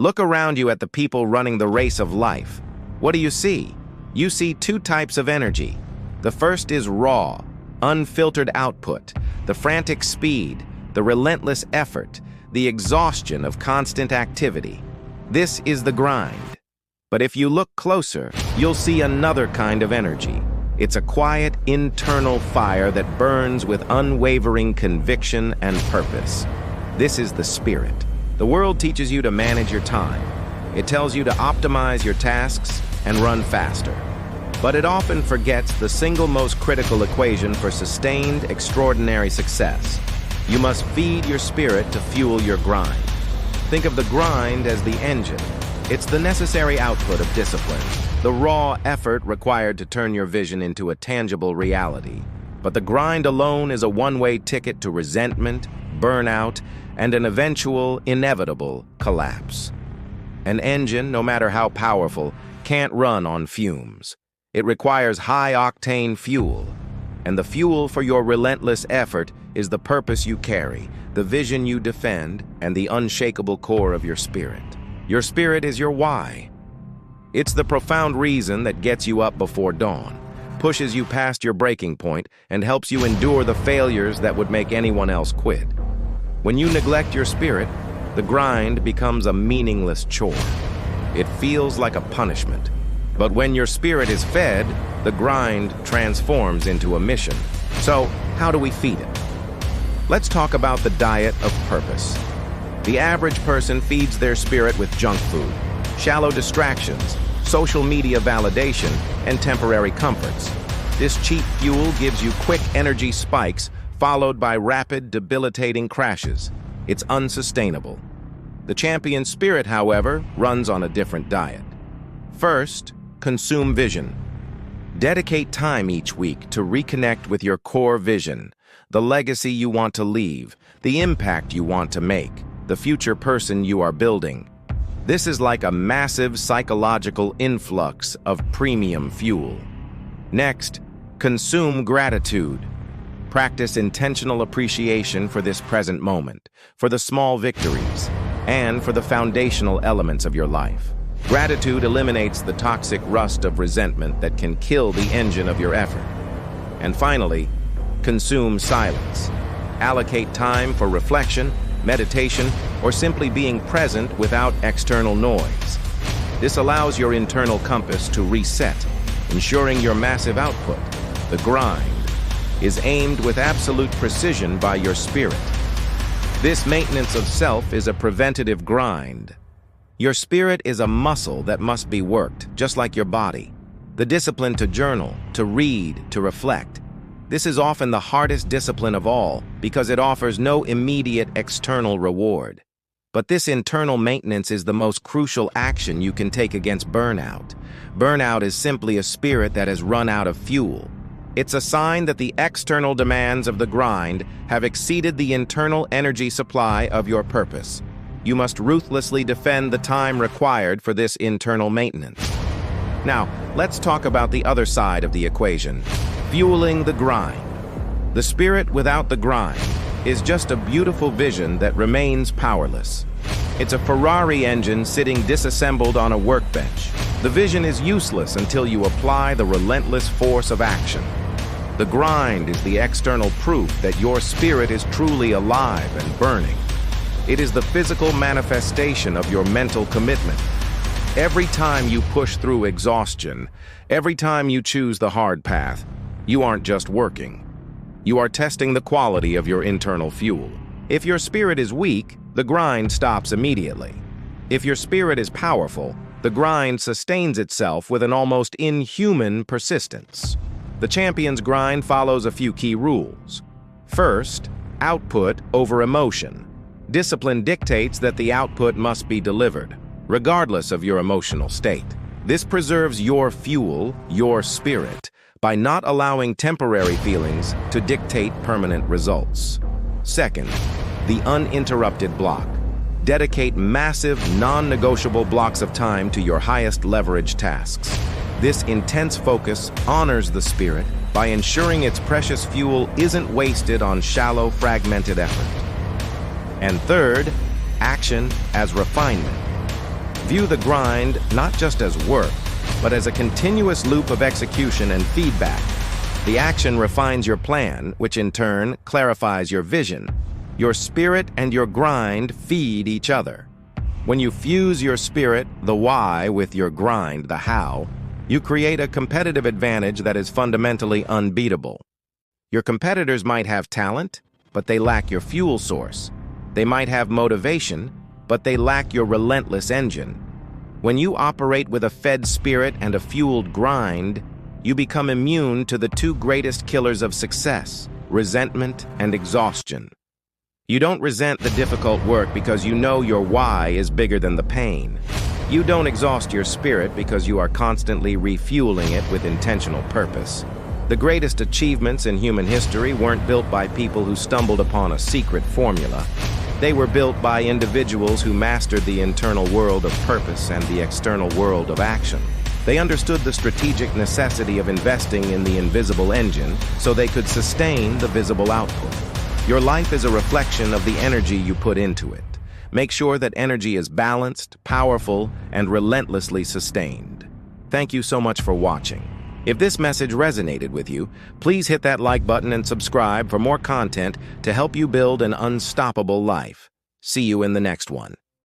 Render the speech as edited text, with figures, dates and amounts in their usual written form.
Look around you at the people running the race of life. What do you see? You see two types of energy. The first is raw, unfiltered output, the frantic speed, the relentless effort, the exhaustion of constant activity. This is the grind. But if you look closer, you'll see another kind of energy. It's a quiet, internal fire that burns with unwavering conviction and purpose. This is the spirit. The world teaches you to manage your time. It tells you to optimize your tasks and run faster. But it often forgets the single most critical equation for sustained, extraordinary success. You must feed your spirit to fuel your grind. Think of the grind as the engine. It's the necessary output of discipline, the raw effort required to turn your vision into a tangible reality. But the grind alone is a one-way ticket to resentment, burnout, and an eventual, inevitable collapse. An engine, no matter how powerful, can't run on fumes. It requires high-octane fuel. And the fuel for your relentless effort is the purpose you carry, the vision you defend, and the unshakable core of your spirit. Your spirit is your why. It's the profound reason that gets you up before dawn, pushes you past your breaking point, and helps you endure the failures that would make anyone else quit. When you neglect your spirit, the grind becomes a meaningless chore. It feels like a punishment. But when your spirit is fed, the grind transforms into a mission. So, how do we feed it? Let's talk about the diet of purpose. The average person feeds their spirit with junk food, shallow distractions, social media validation, and temporary comforts. This cheap fuel gives you quick energy spikes, followed by rapid, debilitating crashes. It's unsustainable. The champion spirit, however, runs on a different diet. First, consume vision. Dedicate time each week to reconnect with your core vision, the legacy you want to leave, the impact you want to make, the future person you are building. This is like a massive psychological influx of premium fuel. Next, consume gratitude. Practice intentional appreciation for this present moment, for the small victories, and for the foundational elements of your life. Gratitude eliminates the toxic rust of resentment that can kill the engine of your effort. And finally, consume silence. Allocate time for reflection, meditation, or simply being present without external noise. This allows your internal compass to reset, ensuring your massive output, the grind, is aimed with absolute precision by your spirit. This maintenance of self is a preventative grind. Your spirit is a muscle that must be worked, just like your body. The discipline to journal, to read, to reflect. This is often the hardest discipline of all because it offers no immediate external reward. But this internal maintenance is the most crucial action you can take against burnout. Burnout is simply a spirit that has run out of fuel. It's a sign that the external demands of the grind have exceeded the internal energy supply of your purpose. You must ruthlessly defend the time required for this internal maintenance. Now, let's talk about the other side of the equation, fueling the grind. The spirit without the grind is just a beautiful vision that remains powerless. It's a Ferrari engine sitting disassembled on a workbench. The vision is useless until you apply the relentless force of action. The grind is the external proof that your spirit is truly alive and burning. It is the physical manifestation of your mental commitment. Every time you push through exhaustion, every time you choose the hard path, you aren't just working. You are testing the quality of your internal fuel. If your spirit is weak, the grind stops immediately. If your spirit is powerful, the grind sustains itself with an almost inhuman persistence. The champion's grind follows a few key rules. First, output over emotion. Discipline dictates that the output must be delivered, regardless of your emotional state. This preserves your fuel, your spirit, by not allowing temporary feelings to dictate permanent results. Second, the uninterrupted block. Dedicate massive, non-negotiable blocks of time to your highest leverage tasks. This intense focus honors the spirit by ensuring its precious fuel isn't wasted on shallow, fragmented effort. And third, action as refinement. View the grind not just as work, but as a continuous loop of execution and feedback. The action refines your plan, which in turn clarifies your vision. Your spirit and your grind feed each other. When you fuse your spirit, the why, with your grind, the how, you create a competitive advantage that is fundamentally unbeatable. Your competitors might have talent, but they lack your fuel source. They might have motivation, but they lack your relentless engine. When you operate with a fed spirit and a fueled grind, you become immune to the two greatest killers of success, resentment and exhaustion. You don't resent the difficult work because you know your why is bigger than the pain. You don't exhaust your spirit because you are constantly refueling it with intentional purpose. The greatest achievements in human history weren't built by people who stumbled upon a secret formula. They were built by individuals who mastered the internal world of purpose and the external world of action. They understood the strategic necessity of investing in the invisible engine so they could sustain the visible output. Your life is a reflection of the energy you put into it. Make sure that energy is balanced, powerful, and relentlessly sustained. Thank you so much for watching. If this message resonated with you, please hit that like button and subscribe for more content to help you build an unstoppable life. See you in the next one.